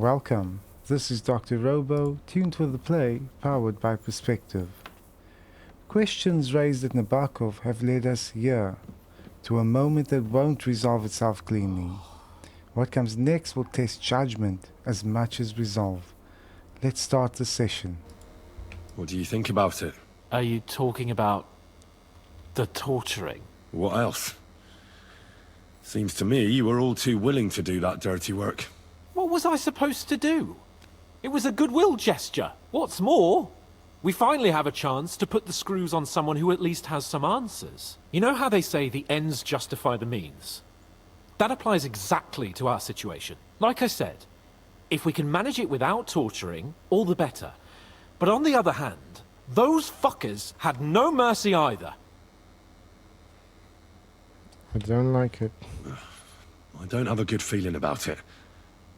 Welcome. This is Dr. Robo, tuned for the play, powered by perspective. Questions raised at Nebakov have led us here, to a moment that won't resolve itself cleanly. What comes next will test judgment as much as resolve. Let's start the session. What do you think about it? Are you talking about the torturing? What else? Seems to me you were all too willing to do that dirty work. What was I supposed to do? It was a goodwill gesture. What's more, we finally have a chance to put the screws on someone who at least has some answers. You know how they say the ends justify the means? That applies exactly to our situation. Like I said, if we can manage it without torturing, all the better. But on the other hand, those fuckers had no mercy either. I don't like it. I don't have a good feeling about it.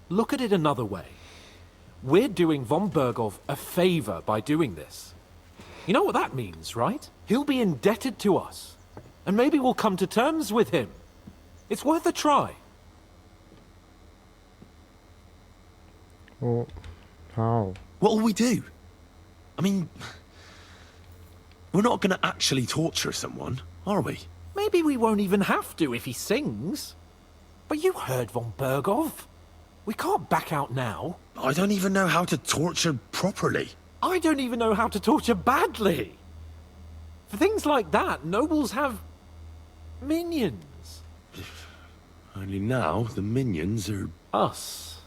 Look at it another way. We're doing von Bergov a favor by doing this. You know what that means, right? He'll be indebted to us. And maybe we'll come to terms with him. It's worth a try. Well, how? What'll we do? I mean, we're not gonna actually torture someone, are we? Maybe we won't even have to if he sings. But you heard von Bergov. We can't back out now. I don't even know how to torture properly. I don't even know how to torture badly. For things like that, nobles have minions. Only now the minions are... Us.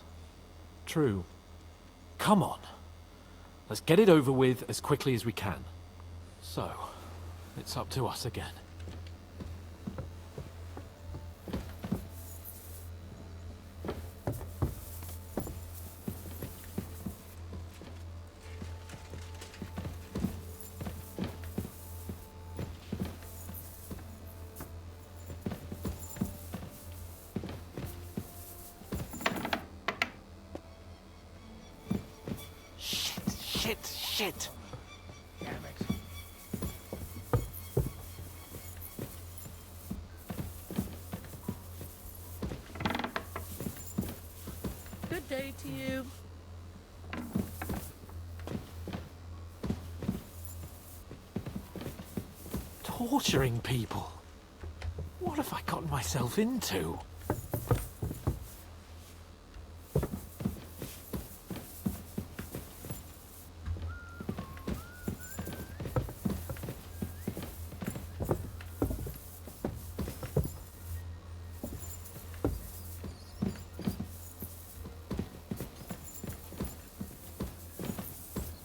True. Come on. Let's get it over with as quickly as we can. So, it's up to us again. Shit! Damn it. Good day to you. Torturing people. What have I gotten myself into?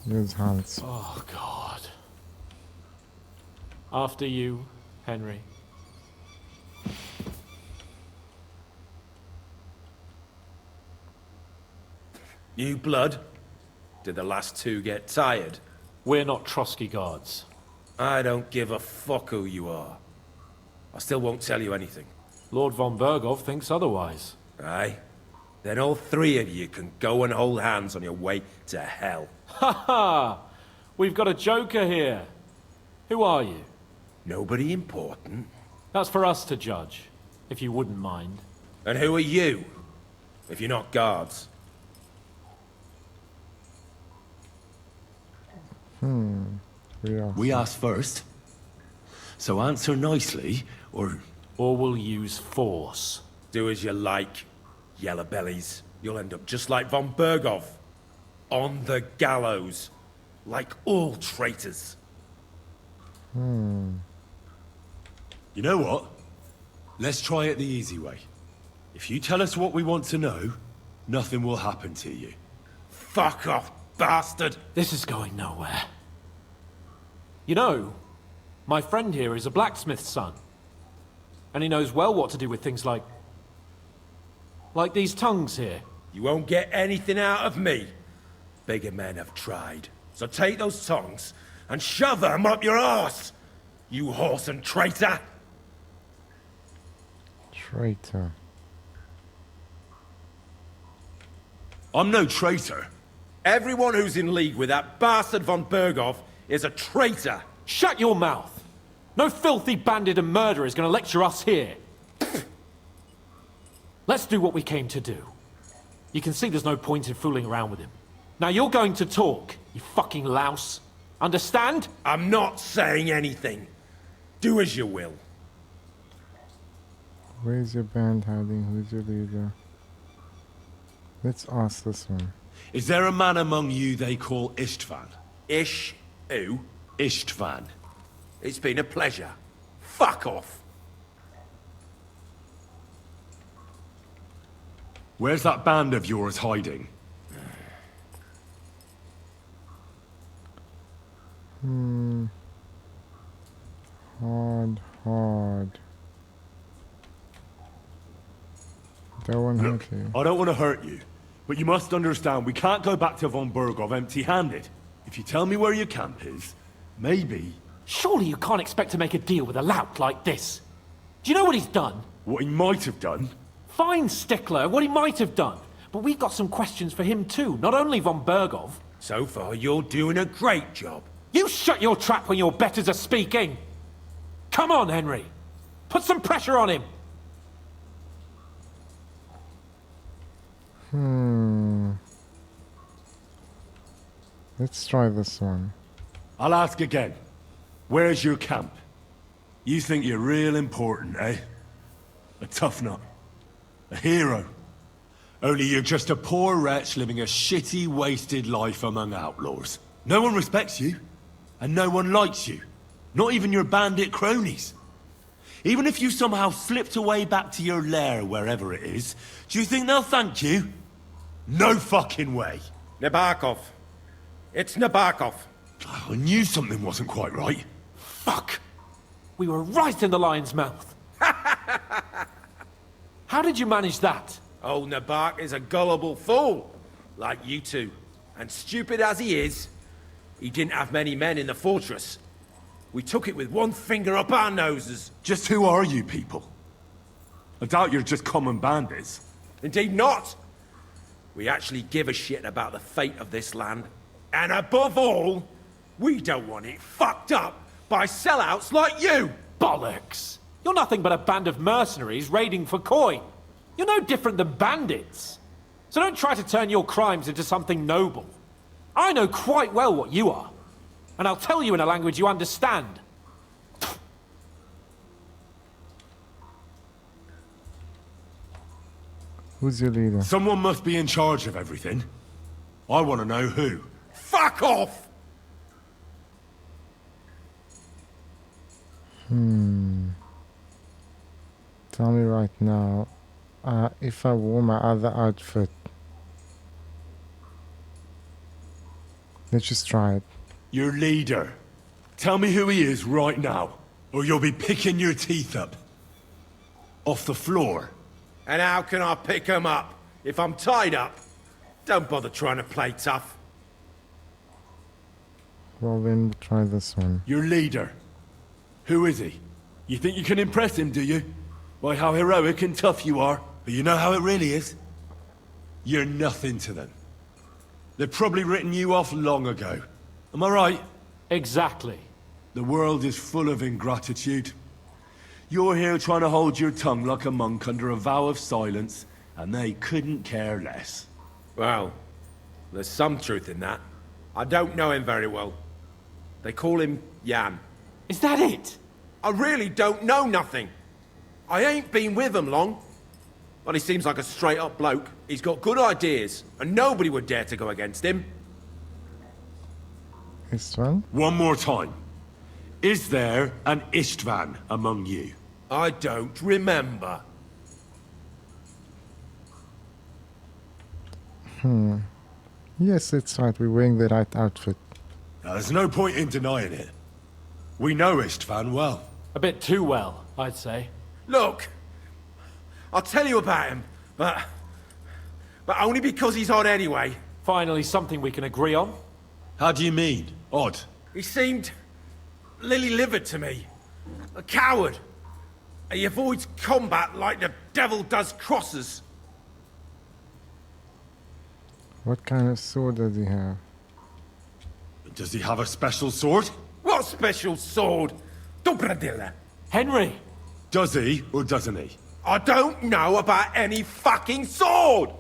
Use hands. Oh, God. After you, Henry. New blood? Did the last two get tired? We're not Trosky guards. I don't give a fuck who you are. I still won't tell you anything. Lord von Bergov thinks otherwise. Aye? Then all three of you can go and hold hands on your way to hell. Ha ha! We've got a joker here. Who are you? Nobody important. That's for us to judge, if you wouldn't mind. And who are you? If you're not guards. We asked first. So answer nicely, or... Or we'll use force. Do as you like, yellow bellies. You'll end up just like von Bergov. On the gallows. Like all traitors. You know what? Let's try it the easy way. If you tell us what we want to know, nothing will happen to you. Fuck off, bastard! This is going nowhere. You know, my friend here is a blacksmith's son. And he knows well what to do with things like these tongues here. You won't get anything out of me. Bigger men have tried. So take those tongs and shove them up your arse, you horse and traitor! Traitor. I'm no traitor. Everyone who's in league with that bastard von Bergov is a traitor! Shut your mouth! No filthy bandit and murderer is going to lecture us here. Let's do what we came to do. You can see there's no point in fooling around with him. Now you're going to talk, you fucking louse. Understand? I'm not saying anything. Do as you will. Where's your band hiding? Who's your leader? Let's ask this one. Is there a man among you they call Istvan? Ish, who? Istvan. It's been a pleasure. Fuck off. Where's that band of yours hiding? Hard. That one hurt Look, you. I don't want to hurt you, but you must understand we can't go back to von Bergov empty-handed. If you tell me where your camp is, maybe... Surely you can't expect to make a deal with a lout like this. Do you know what he's done? What he might have done. Fine, Stickler, what he might have done. But we've got some questions for him too, not only von Bergov. So far, you're doing a great job. You shut your trap when your betters are speaking! Come on, Henry! Put some pressure on him! Let's try this one. I'll ask again. Where's your camp? You think you're real important, eh? A tough nut. A hero. Only you're just a poor wretch living a shitty, wasted life among outlaws. No one respects you, and no one likes you. Not even your bandit cronies. Even if you somehow slipped away back to your lair, wherever it is, do you think they'll thank you? No fucking way. Nebakov. It's Nebakov. I knew something wasn't quite right. Fuck! We were right in the lion's mouth. How did you manage that? Old Nebak is a gullible fool, like you two. And stupid as he is, he didn't have many men in the fortress. We took it with one finger up our noses. Just who are you people? I doubt you're just common bandits. Indeed not. We actually give a shit about the fate of this land. And above all, we don't want it fucked up by sellouts like you! Bollocks! You're nothing but a band of mercenaries raiding for coin. You're no different than bandits. So don't try to turn your crimes into something noble. I know quite well what you are. And I'll tell you in a language you understand. Who's your leader? Someone must be in charge of everything. I want to know who. Fuck off! Tell me right now, if I wore my other outfit. Let's just try it. Your leader. Tell me who he is right now, or you'll be picking your teeth up. Off the floor. And how can I pick 'em up if I'm tied up? Don't bother trying to play tough. Well then, we'll try this one. Your leader. Who is he? You think you can impress him, do you? By how heroic and tough you are. But you know how it really is? You're nothing to them. They've probably written you off long ago. Am I right? Exactly. The world is full of ingratitude. You're here trying to hold your tongue like a monk under a vow of silence, and they couldn't care less. Well, there's some truth in that. I don't know him very well. They call him Jan. Is that it? I really don't know nothing. I ain't been with him long. But he seems like a straight-up bloke. He's got good ideas, and nobody would dare to go against him. This one? One more time. Is there an Istvan among you? I don't remember. Yes, it's right. We're wearing the right outfit. Now, there's no point in denying it. We know Istvan well. A bit too well, I'd say. Look, I'll tell you about him, but only because he's odd anyway. Finally, something we can agree on. How do you mean? Odd. He seemed lily-livered to me. A coward. He avoids combat like the devil does crosses. What kind of sword does he have? Does he have a special sword? What special sword? Dobradilla. Henry! Does he, or doesn't he? I don't know about any fucking sword!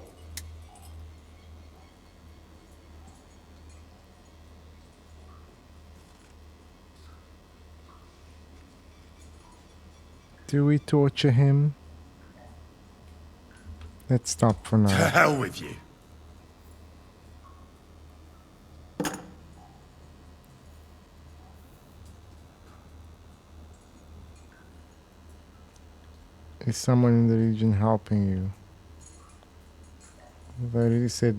Do we torture him? Let's stop for To now. hell with you. Is someone in the region helping you? I've already said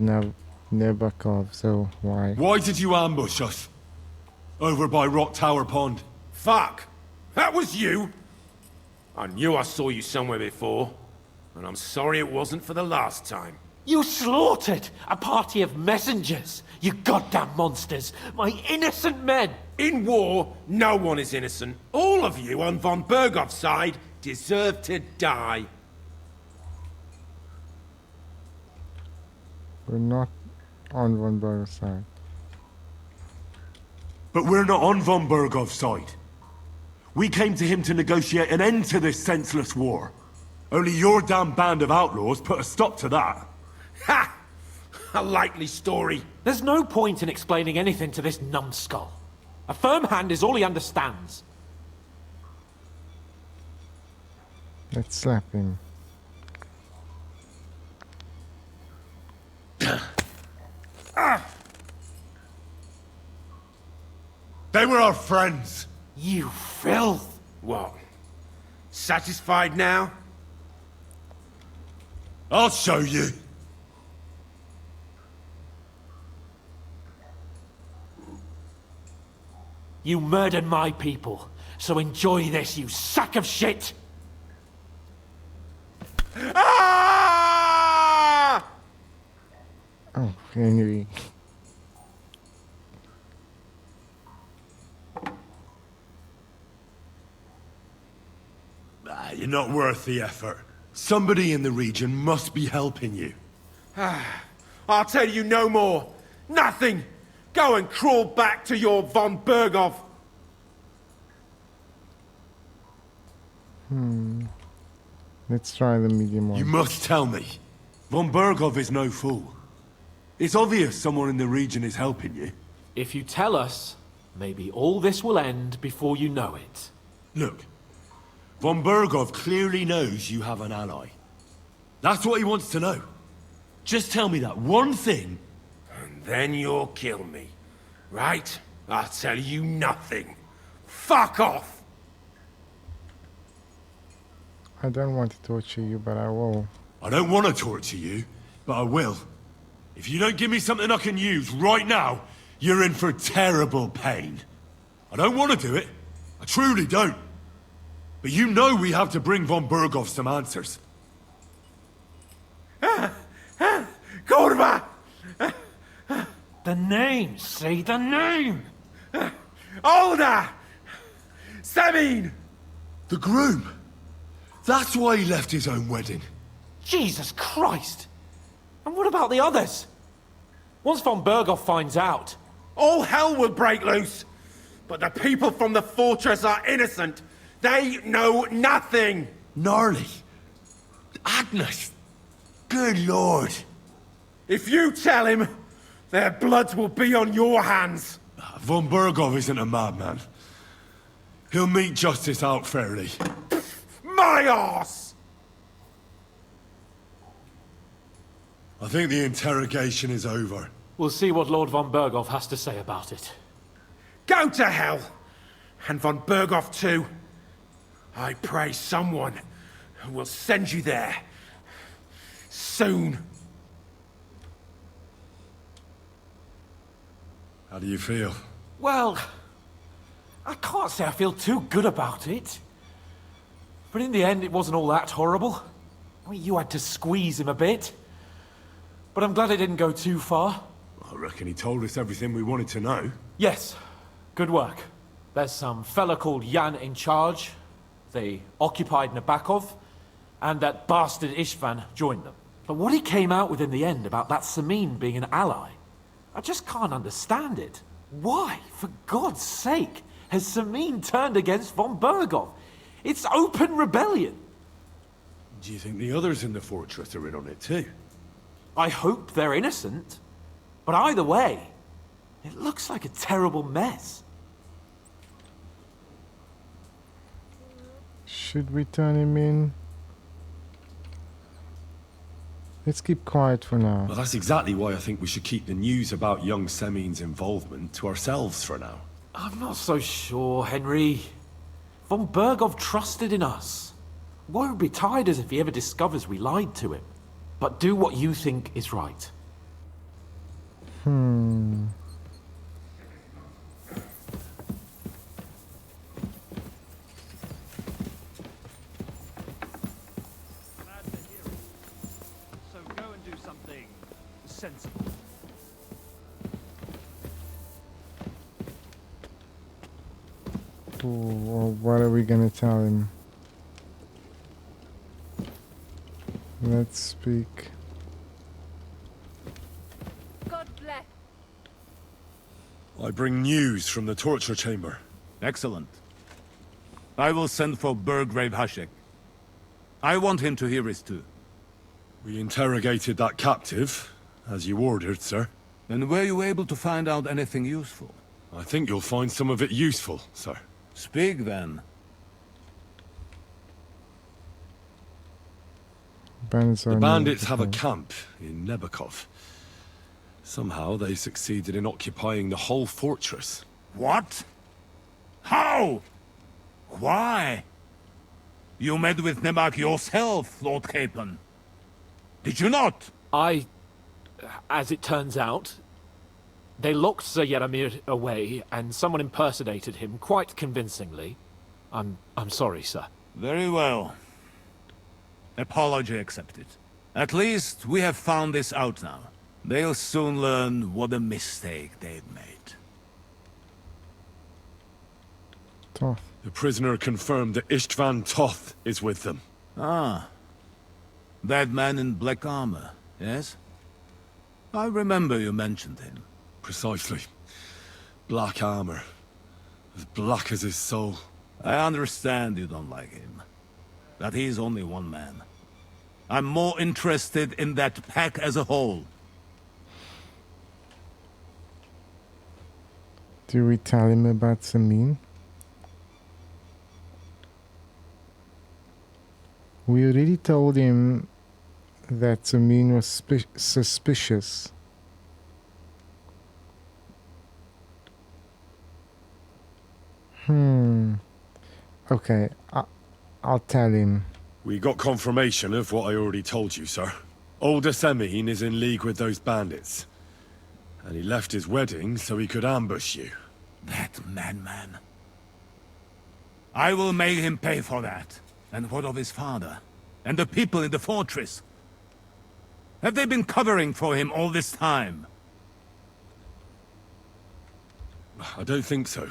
Nebakov, so why? Why did you ambush us? Over by Rock Tower Pond. Fuck! That was you! I knew I saw you somewhere before, and I'm sorry it wasn't for the last time. You slaughtered a party of messengers, you goddamn monsters, my innocent men! In war, no one is innocent. All of you on von Bergov's side deserve to die. We're not on von Berger's side. But we're not on von Bergov's side. We came to him to negotiate an end to this senseless war. Only your damn band of outlaws put a stop to that. Ha! A likely story. There's no point in explaining anything to this numbskull. A firm hand is all he understands. Let's slap him. They were our friends. You filth! What? Satisfied now? I'll show you. You murdered my people, so enjoy this, you sack of shit! Ah! Oh, Henry. You're not worth the effort. Somebody in the region must be helping you. I'll tell you no more. Nothing. Go and crawl back to your von Bergov. Let's try the medium one. You must tell me. Von Bergov is no fool. It's obvious someone in the region is helping you. If you tell us, maybe all this will end before you know it. Look, von Bergov clearly knows you have an ally. That's what he wants to know. Just tell me that one thing. And then you'll kill me. Right? I'll tell you nothing. Fuck off! I don't want to torture you, but I will. I don't want to torture you, but I will. If you don't give me something I can use right now, you're in for terrible pain. I don't want to do it. I truly don't. But you know we have to bring von Bergov some answers. Kurva! The name! Say the name! Olda! Semine! The groom. That's why he left his own wedding. Jesus Christ! And what about the others? Once von Bergov finds out... All hell will break loose! But the people from the fortress are innocent! They know nothing! Gnarly. Agnes. Good lord. If you tell him, their blood will be on your hands! Von Bergov isn't a madman. He'll meet justice out fairly. My arse! I think the interrogation is over. We'll see what Lord von Bergov has to say about it. Go to hell! And von Bergov too. I pray someone will send you there. Soon. How do you feel? Well, I can't say I feel too good about it. But in the end, it wasn't all that horrible. I mean, you had to squeeze him a bit. But I'm glad it didn't go too far. I reckon he told us everything we wanted to know. Yes, good work. There's some fella called Jan in charge. They occupied Nebakov, and that bastard Istvan joined them. But what he came out with in the end about that Semine being an ally, I just can't understand it. Why, for God's sake, has Semine turned against von Bergov? It's open rebellion. Do you think the others in the fortress are in on it too? I hope they're innocent. But either way, it looks like a terrible mess. Should we turn him in? Let's keep quiet for now. Well, that's exactly why I think we should keep the news about young Semine's involvement to ourselves for now. I'm not so sure, Henry. Von Bergov trusted in us. Won't be tired as if he ever discovers we lied to him. But do what you think is right. So go and do something sensible. Well, what are we gonna tell him? Let's speak. God bless. I bring news from the torture chamber. Excellent. I will send for Burgrave Hashek. I want him to hear it too. We interrogated that captive, as you ordered, sir. And were you able to find out anything useful? I think you'll find some of it useful, sir. Speak then. The bandits have a camp in Nebakov. Somehow they succeeded in occupying the whole fortress. What? How? Why? You met with Nebak yourself, Lord Capon. Did you not? As it turns out, they locked Sir Yaramir away, and someone impersonated him quite convincingly. I'm sorry, sir. Very well. Apology accepted. At least we have found this out now. They'll soon learn what a mistake they've made. Tough. The prisoner confirmed that Istvan Toth is with them. Ah. That man in black armor, yes? I remember you mentioned him. Precisely. Black armor. As black as his soul. I understand you don't like him. But he's only one man. I'm more interested in that pack as a whole. Do we tell him about Semine? We already told him that Semine was suspicious. Okay, I'll tell him. We got confirmation of what I already told you, sir. Older Semine is in league with those bandits. And he left his wedding so he could ambush you. That madman. I will make him pay for that. And what of his father? And the people in the fortress? Have they been covering for him all this time? I don't think so.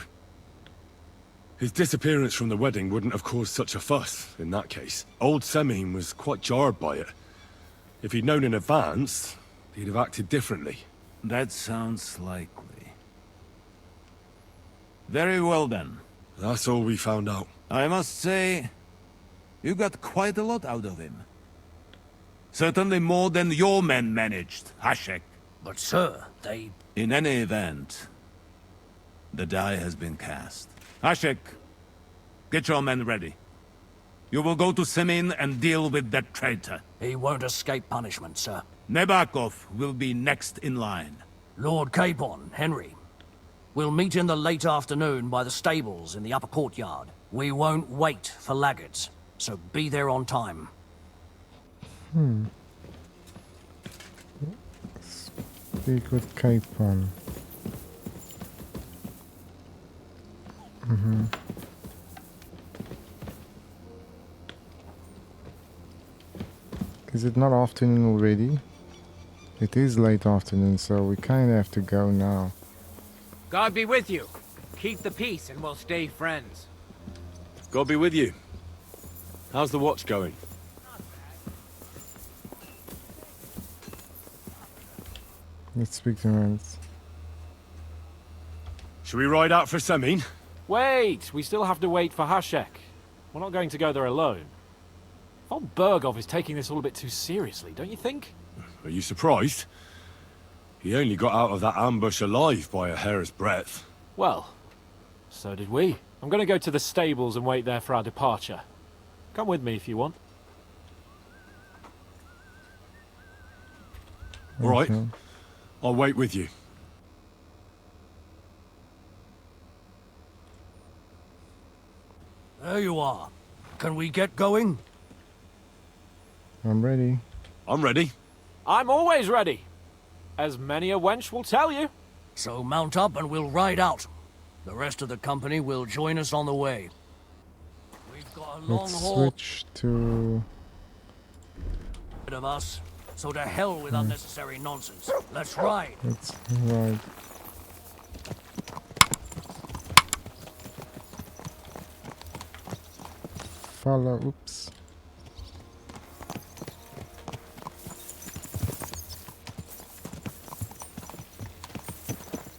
His disappearance from the wedding wouldn't have caused such a fuss, in that case. Old Semine was quite jarred by it. If he'd known in advance, he'd have acted differently. That sounds likely. Very well then. That's all we found out. I must say, you got quite a lot out of him. Certainly more than your men managed, Hashek. But sir, they... In any event, the die has been cast. Hashek, get your men ready. You will go to Semine and deal with that traitor. He won't escape punishment, sir. Nebakov will be next in line. Lord Capon, Henry. We'll meet in the late afternoon by the stables in the upper courtyard. We won't wait for laggards, so be there on time. Speak with Capon. Is it not afternoon already? It is late afternoon, so we kind of have to go now. God be with you. Keep the peace and we'll stay friends. God be with you. How's the watch going? Let's speak to Rance. Should we ride out for Semine? Wait! We still have to wait for Hashek. We're not going to go there alone. Von Bergov is taking this all a bit too seriously, don't you think? Are you surprised? He only got out of that ambush alive by a hair's breadth. Well, so did we. I'm going to go to the stables and wait there for our departure. Come with me if you want. All right. Okay. I'll wait with you. There you are. Can we get going? I'm ready. I'm ready. I'm always ready. As many a wench will tell you. So mount up and we'll ride out. The rest of the company will join us on the way. We've got a long Let's haul switch to... ahead of us, so to hell with unnecessary nonsense. Let's ride. Let's ride. Follow, oops.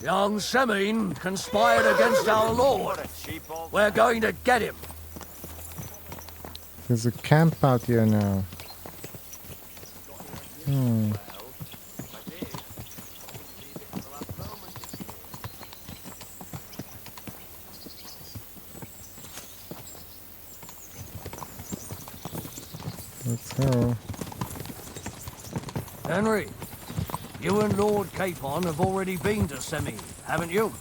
Young Semine conspired against our lord. We're going to get him. There's a camp out here now. Hmm. Let's go. Henry, you and Lord Capon have already been to Semine, haven't you?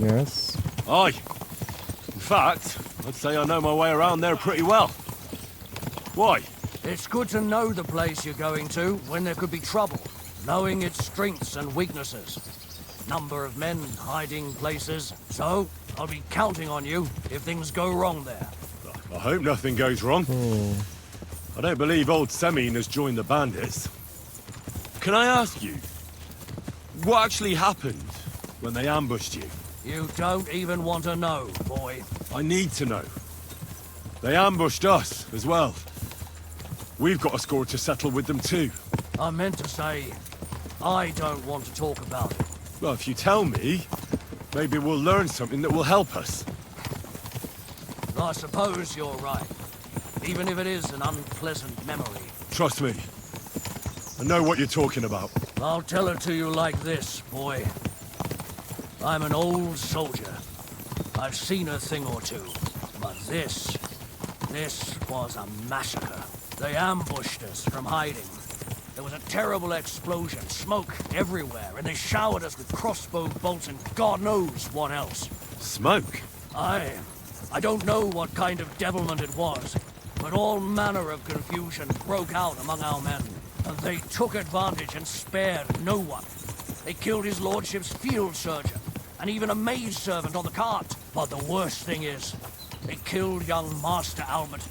Yes. Aye. In fact, I'd say I know my way around there pretty well. Why? It's good to know the place you're going to when there could be trouble, knowing its strengths and weaknesses. Number of men, hiding places. So, I'll be counting on you if things go wrong there. I hope nothing goes wrong. Oh. I don't believe old Semine has joined the bandits. Can I ask you, what actually happened when they ambushed you? You don't even want to know, boy. I need to know. They ambushed us as well. We've got a score to settle with them too. I meant to say, I don't want to talk about it. Well, if you tell me, maybe we'll learn something that will help us. I suppose you're right. Even if it is an unpleasant memory. Trust me. I know what you're talking about. I'll tell it to you like this, boy. I'm an old soldier. I've seen a thing or two. But this was a massacre. They ambushed us from hiding. There was a terrible explosion, smoke everywhere, and they showered us with crossbow bolts and God knows what else. Smoke? I don't know what kind of devilment it was, but all manner of confusion broke out among our men, and they took advantage and spared no one. They killed his lordship's field surgeon, and even a maidservant on the cart. But the worst thing is, they killed young Master Albert,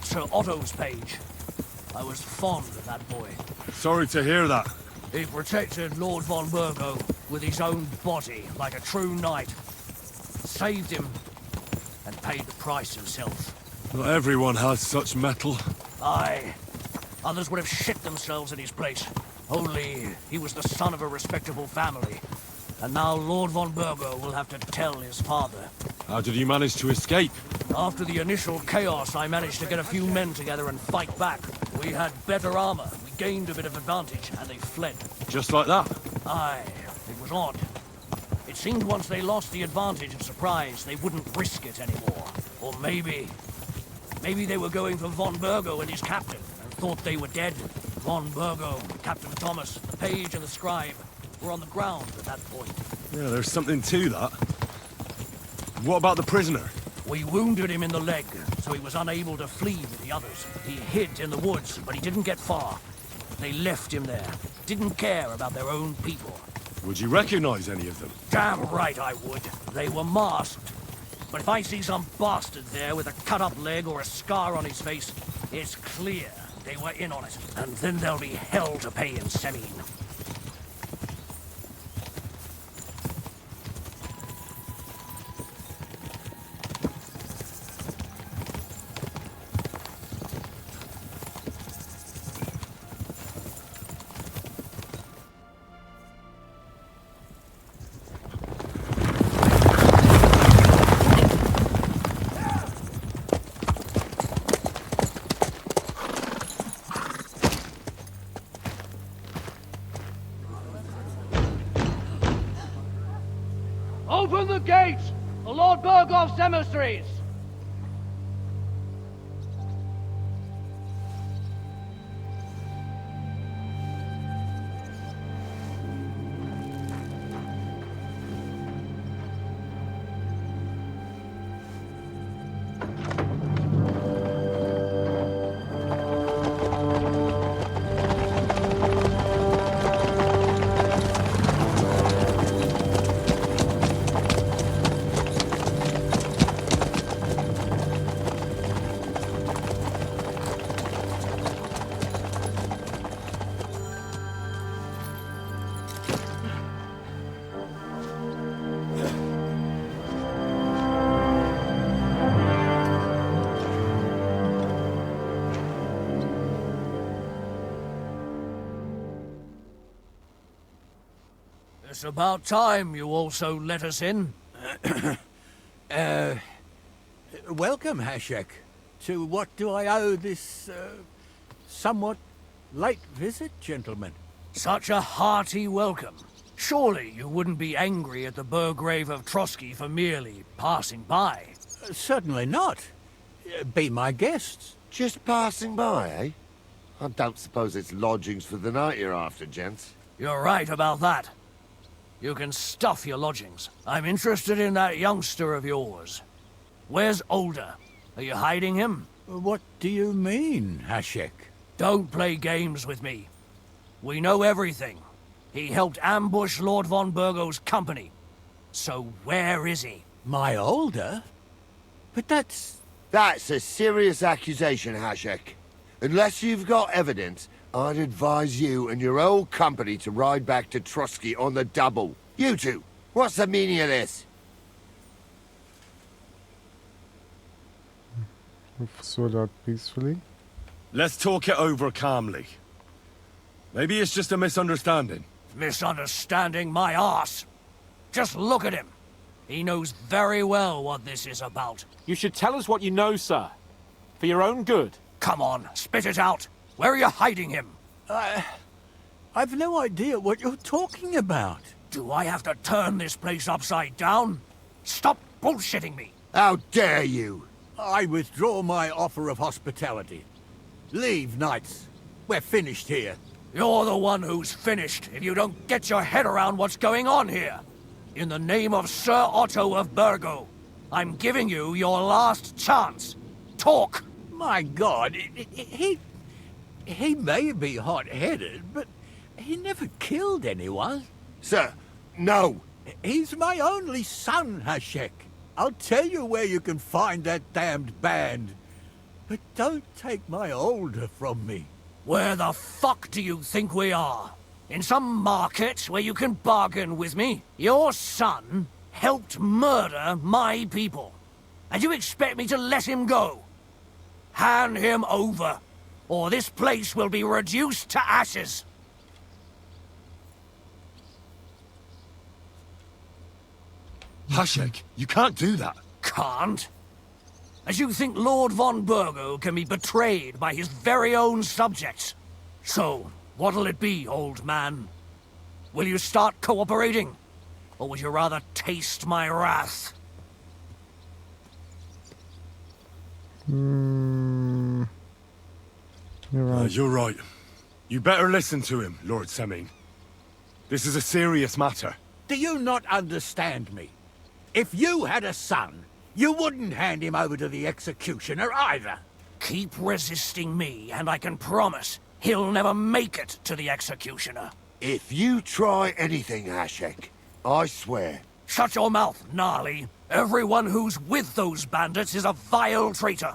Sir Otto's page. I was fond of that boy. Sorry to hear that. He protected Lord von Burgo with his own body like a true knight. Saved him, and paid the price himself. Not everyone has such metal. Aye. Others would have shit themselves in his place. Only he was the son of a respectable family. And now Lord von Burgo will have to tell his father. How did you manage to escape? After the initial chaos, I managed to get a few men together and fight back. We had better armor, we gained a bit of advantage, and they fled. Just like that? Aye, it was odd. It seemed once they lost the advantage of surprise, they wouldn't risk it anymore. Or maybe they were going for von Burgo and his captain, and thought they were dead. Von Burgo, Captain Thomas, the page and the scribe were on the ground at that point. Yeah, there's something to that. What about the prisoner? We wounded him in the leg, so he was unable to flee with the others. He hid in the woods, but he didn't get far. They left him there. Didn't care about their own people. Would you recognize any of them? Damn right I would. They were masked. But if I see some bastard there with a cut-up leg or a scar on his face, it's clear they were in on it. And then there'll be hell to pay in Semine. Open the gates! The Lord Burgov's emissaries! It's about time you also let us in. Welcome, Hashek. To what do I owe this, somewhat late visit, gentlemen? Such a hearty welcome. Surely you wouldn't be angry at the Burgrave of Trosky for merely passing by. Certainly not. Be my guests. Just passing by, eh? I don't suppose it's lodgings for the night you're after, gents. You're right about that. You can stuff your lodgings. I'm interested in that youngster of yours. Where's Older? Are you hiding him? What do you mean, Hashek? Don't play games with me. We know everything. He helped ambush Lord von Burgo's company. So where is he? My Older? But that's a serious accusation, Hashek. Unless you've got evidence, I'd advise you and your old company to ride back to Trosky on the double. You two, what's the meaning of this? Sort out peacefully. Let's talk it over calmly. Maybe it's just a misunderstanding. Misunderstanding my arse. Just look at him. He knows very well what this is about. You should tell us what you know, sir. For your own good. Come on, spit it out. Where are you hiding him? I've no idea what you're talking about. Do I have to turn this place upside down? Stop bullshitting me. How dare you? I withdraw my offer of hospitality. Leave, knights. We're finished here. You're the one who's finished if you don't get your head around what's going on here. In the name of Sir Otto of Burgo, I'm giving you your last chance. Talk! My God, he may be hot-headed, but he never killed anyone. Sir, no. He's my only son, Hashek. I'll tell you where you can find that damned band. But don't take my Older from me. Where the fuck do you think we are? In some market where you can bargain with me? Your son helped murder my people. And you expect me to let him go? Hand him over, or this place will be reduced to ashes. Hashek, you can't do that. Can't? As you think Lord von Burgo can be betrayed by his very own subjects. So, what'll it be, old man? Will you start cooperating? Or would you rather taste my wrath? You're right. You're right. You better listen to him, Lord Semine. This is a serious matter. Do you not understand me? If you had a son, you wouldn't hand him over to the executioner either. Keep resisting me, and I can promise he'll never make it to the executioner. If you try anything, Hashek, I swear. Shut your mouth, Gnarly. Everyone who's with those bandits is a vile traitor.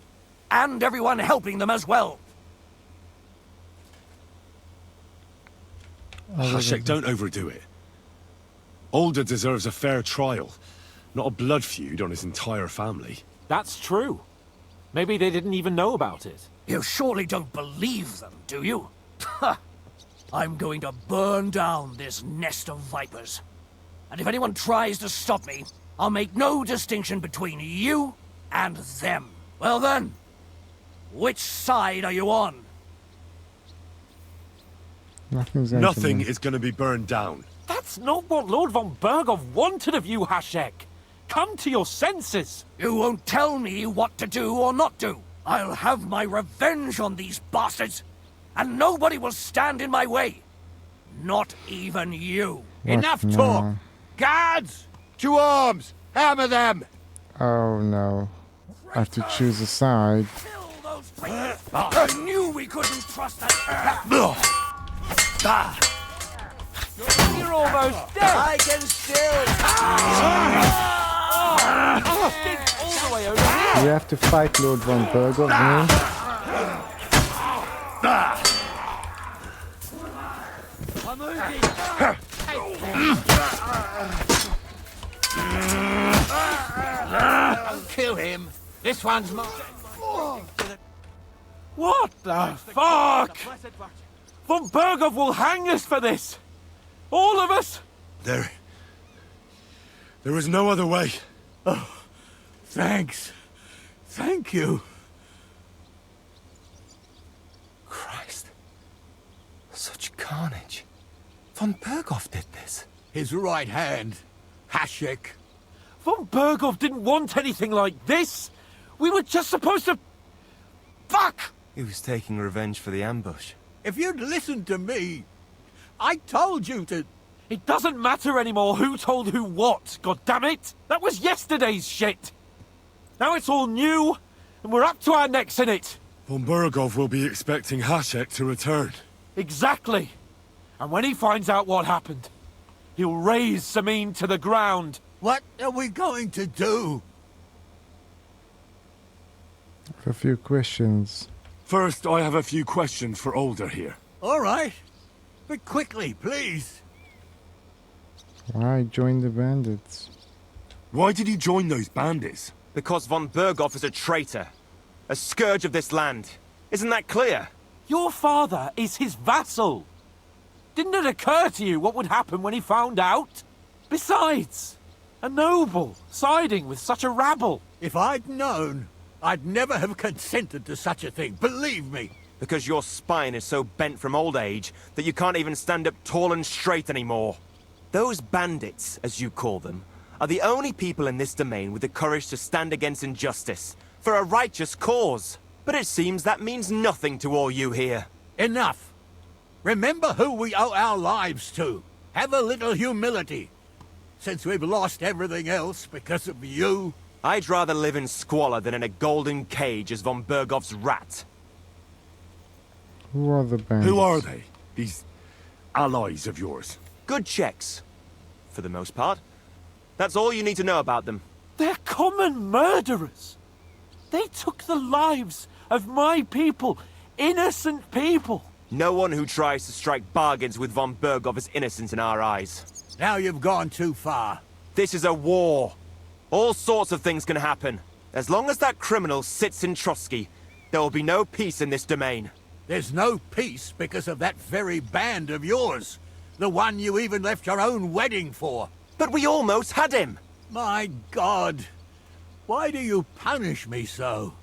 And everyone helping them as well. Hashek, don't overdo it. Older deserves a fair trial, not a blood feud on his entire family. That's true. Maybe they didn't even know about it. You surely don't believe them, do you? Ha! I'm going to burn down this nest of vipers. And if anyone tries to stop me, I'll make no distinction between you and them. Well then, which side are you on? Nothing is going to be burned down. That's not what Lord von Burgo wanted of you, Hashek. Come to your senses. You won't tell me what to do or not do. I'll have my revenge on these bastards, and nobody will stand in my way. Not even you. Enough talk! Guards! To arms! Hammer them! Oh no. I have to choose a side. I knew we couldn't trust that. You're almost dead. I can still... Stick all the way over here. You have to fight Lord von Burgo, man. Kill him. This one's mine. What the fuck? Von Burgo will hang us for this. All of us. There was no other way. Oh, thanks. Thank you. Christ. Such carnage. Von Berghoff did this. His right hand, Hashek. Von Berghoff didn't want anything like this! We were just supposed to... Fuck! He was taking revenge for the ambush. If you'd listened to me, I told you to... It doesn't matter anymore who told who what, goddammit! That was yesterday's shit! Now it's all new, and we're up to our necks in it! Von Berghoff will be expecting Hashek to return. Exactly! And when he finds out what happened, he'll raise Semine to the ground. What are we going to do? A few questions. First, I have a few questions for Older here. All right. But quickly, please. Why join the bandits? Why did you join those bandits? Because von Berghoff is a traitor. A scourge of this land. Isn't that clear? Your father is his vassal. Didn't it occur to you what would happen when he found out? Besides, a noble siding with such a rabble. If I'd known, I'd never have consented to such a thing, believe me. Because your spine is so bent from old age that you can't even stand up tall and straight anymore. Those bandits, as you call them, are the only people in this domain with the courage to stand against injustice, for a righteous cause. But it seems that means nothing to all you here. Enough. Remember who we owe our lives to. Have a little humility. Since we've lost everything else because of you. I'd rather live in squalor than in a golden cage as von Berghoff's rat. Who are the bandits? Who are they? These allies of yours? Good checks. For the most part. That's all you need to know about them. They're common murderers. They took the lives of my people. Innocent people. No one who tries to strike bargains with von Berghoff is innocent in our eyes. Now you've gone too far. This is a war. All sorts of things can happen. As long as that criminal sits in Trosky, there will be no peace in this domain. There's no peace because of that very band of yours. The one you even left your own wedding for. But we almost had him! My God. Why do you punish me so?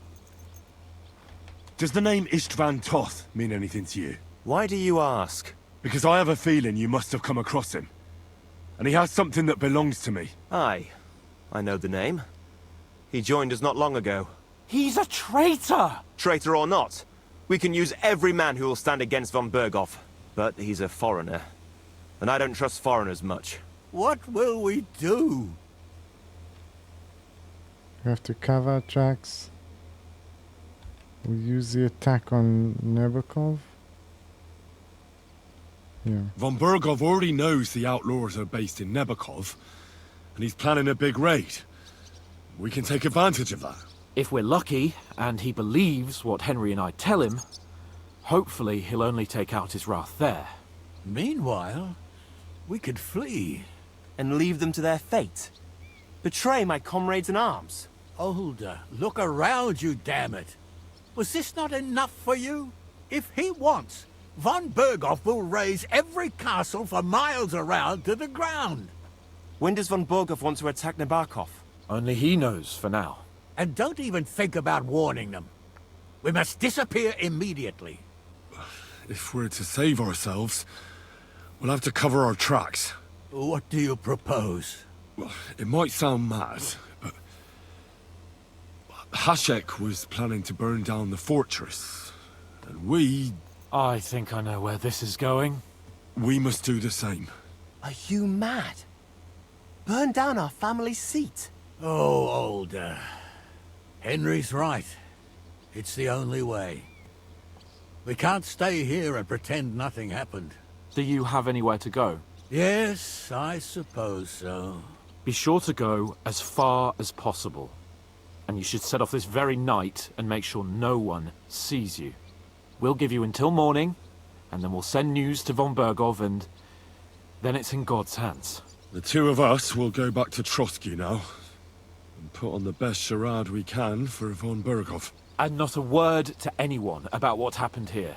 Does the name Istvan Toth mean anything to you? Why do you ask? Because I have a feeling you must have come across him. And he has something that belongs to me. Aye. I know the name. He joined us not long ago. He's a traitor! Traitor or not, we can use every man who will stand against von Berghoff. But he's a foreigner. And I don't trust foreigners much. What will we do? We have to cover tracks. We use the attack on Nebakov. Yeah. Von Berghoff already knows the outlaws are based in Nebakov, and he's planning a big raid. We can take advantage of that. If we're lucky, and he believes what Henry and I tell him, hopefully he'll only take out his wrath there. Meanwhile, we could flee. And leave them to their fate. Betray my comrades in arms. Older, look around you, damn it. Was this not enough for you? If he wants, von Berghoff will raise every castle for miles around to the ground. When does von Berghoff want to attack Nebakov? Only he knows for now. And don't even think about warning them. We must disappear immediately. If we're to save ourselves, we'll have to cover our tracks. What do you propose? Well, it might sound mad, but Hashek was planning to burn down the fortress, and we... I think I know where this is going. We must do the same. Are you mad? Burn down our family seat? Oh, Older. Henry's right. It's the only way. We can't stay here and pretend nothing happened. Do you have anywhere to go? Yes, I suppose so. Be sure to go as far as possible. And you should set off this very night and make sure no one sees you. We'll give you until morning, and then we'll send news to von Berghoff, and then it's in God's hands. The two of us will go back to Trosky now, and put on the best charade we can for von Berghoff. And not a word to anyone about what happened here.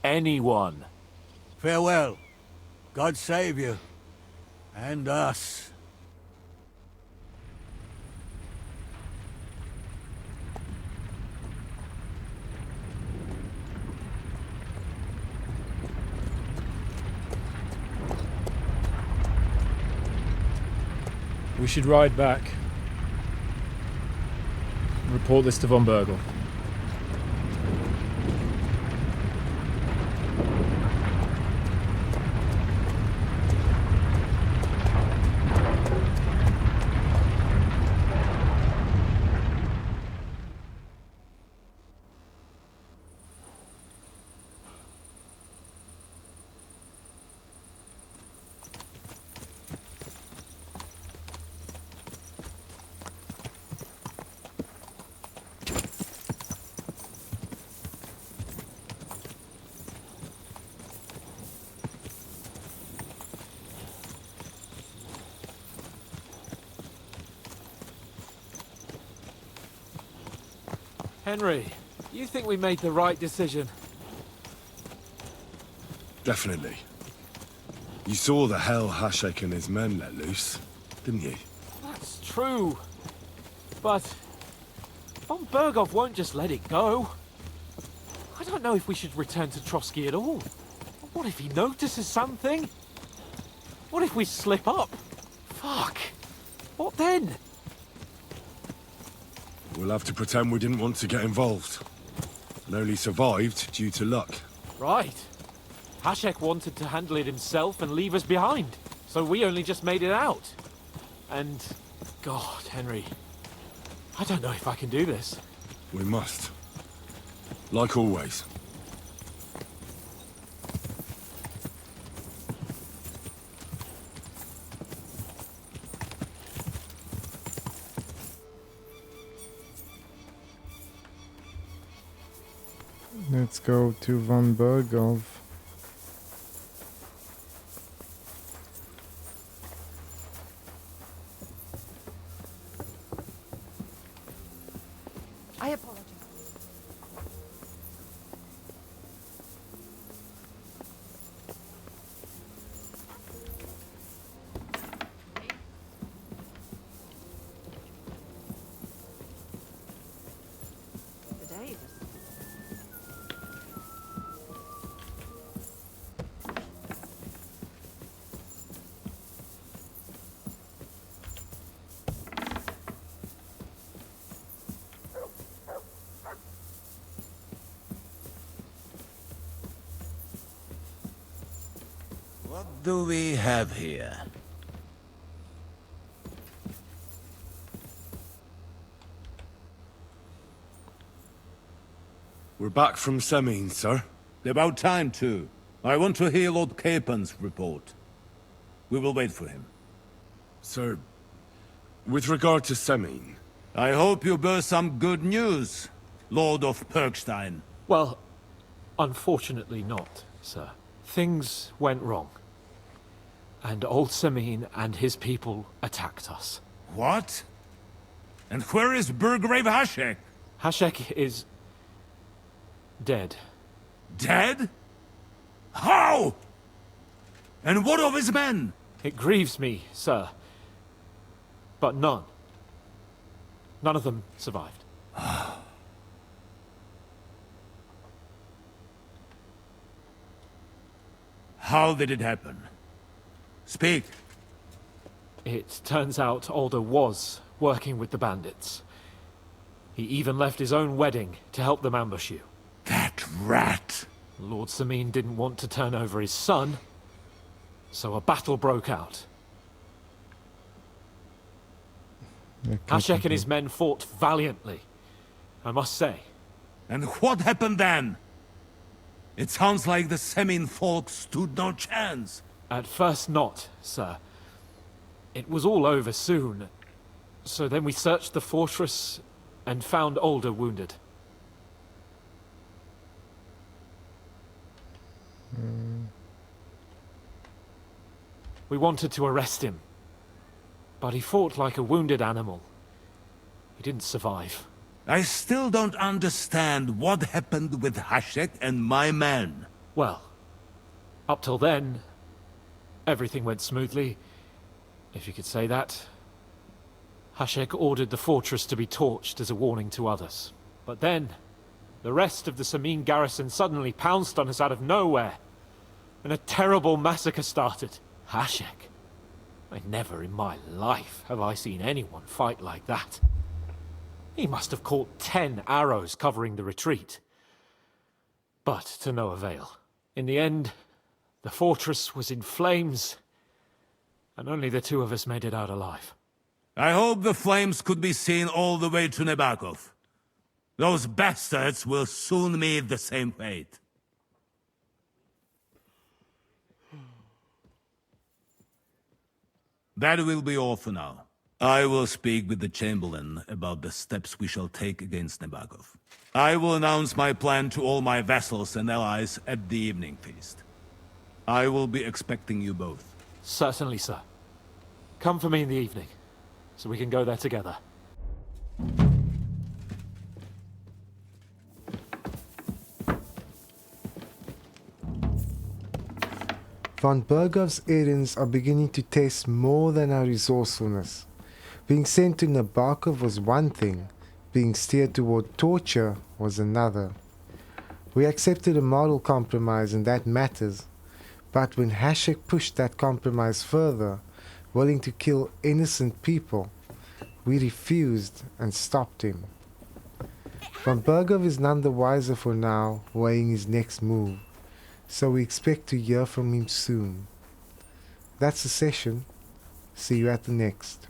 Anyone. Farewell. God save you. And us. We should ride back. Report this to von Bergel. Henry, you think we made the right decision? Definitely. You saw the hell Hashek and his men let loose, didn't you? That's true. But von Bergov won't just let it go. I don't know if we should return to Trosky at all. What if he notices something? What if we slip up? Fuck. What then? We'll have to pretend we didn't want to get involved. And only survived due to luck. Right. Hashek wanted to handle it himself and leave us behind. So we only just made it out. And... God, Henry. I don't know if I can do this. We must. Like always. Let's go to von Bergov. I apologize. Today is What do we have here? We're back from Semine, sir. About time, too. I want to hear Lord Capen's report. We will wait for him. Sir, with regard to Semine... I hope you bear some good news, Lord of Perkstein. Well, unfortunately not, sir. Things went wrong. And old Semine and his people attacked us. What? And where is Burgrave Hashek? Hashek is... dead. Dead? How? And what of his men? It grieves me, sir. But none. None of them survived. How did it happen? Speak. It turns out Alder was working with the bandits. He even left his own wedding to help them ambush you. That rat! Lord Semine didn't want to turn over his son, so a battle broke out. Hashek and his men fought valiantly, I must say. And what happened then? It sounds like the Semine folk stood no chance. At first not, sir. It was all over soon. So then we searched the fortress and found Alder wounded. We wanted to arrest him, but he fought like a wounded animal. He didn't survive. I still don't understand what happened with Hashek and my men. Well, up till then, everything went smoothly. if you could say that. Hashek ordered the fortress to be torched as a warning to others. But then, the rest of the Semine garrison suddenly pounced on us out of nowhere, and a terrible massacre started. Hashek. Never in my life have I seen anyone fight like that. He must have caught 10 arrows covering the retreat. But to no avail. In the end, the fortress was in flames, and only the two of us made it out alive. I hope the flames could be seen all the way to Nebakov. Those bastards will soon meet the same fate. That will be all for now. I will speak with the Chamberlain about the steps we shall take against Nebakov. I will announce my plan to all my vassals and allies at the evening feast. I will be expecting you both. Certainly, sir. Come for me in the evening, so we can go there together. Von Bergov's errands are beginning to test more than our resourcefulness. Being sent to Nebakov was one thing, being steered toward torture was another. We accepted a model compromise and that matters, but when Hashek pushed that compromise further, willing to kill innocent people, we refused and stopped him. Von Bergov is none the wiser for now, weighing his next move, so we expect to hear from him soon. That's the session. See you at the next.